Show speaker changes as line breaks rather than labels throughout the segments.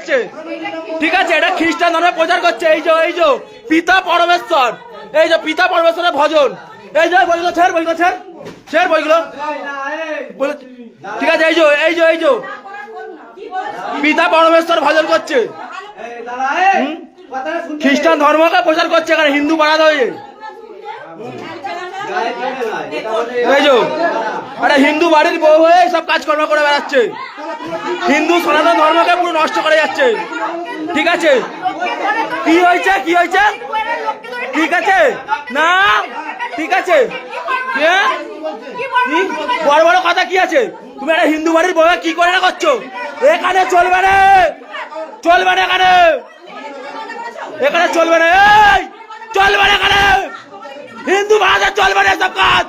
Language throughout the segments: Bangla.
করছে, ঠিক আছে? এটা খ্রিস্টান ধর্মের প্রচার করছে। এই যে পিতা পরমেশ্বর, এই যে পিতা পরমেশ্বরের ভজন, এই যে বইগুলো ছেড়, বইগুলো, ঠিক আছে? এই যে পিতা পরমেশ্বর ভজন করছে, খ্রিস্টান ধর্মকে প্রচার করছে এখানে হিন্দু বাড়াতে হয়ে। এই যে একটা হিন্দু বাড়ির বউ হয়ে সব কাজকর্ম করে বেড়াচ্ছে, হিন্দু সনাতন ধর্মকে পুরো নষ্ট করে যাচ্ছে, ঠিক আছে? কি হয়েছে ঠিক আছে না, ঠিক আছে? বড় বড় কথা কি আছে? তুমি একটা হিন্দু বাড়ির বউ কি করে না করছো? এখানে চলবে না, এখানে চলবে না, চলবে না, এখানে হিন্দু ভাষা চলবে না, সব কাজ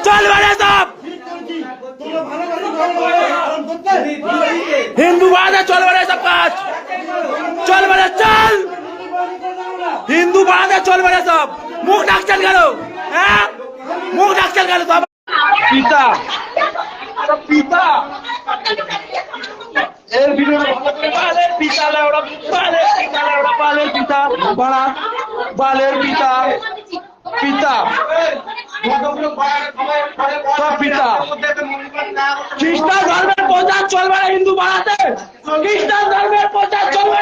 চলবে না, সব হিন্দু ভাষা চলবে না, সব কাজ চলবে না, চল হিন্দু ভাষা চলবে না, সব মুখ ডাকছেন কেন? হ্যাঁ, মুখ ডাকছেন কেন? সব পিতা পিতা এর ভিডিও বালের পিতা, বালের পিতা, বালের পিতা, পিতা পিতা। খ্রিস্টান ধর্মের প্রচার চলবে না হিন্দু বাড়াতে, খ্রিস্টান ধর্মের প্রচার চলবে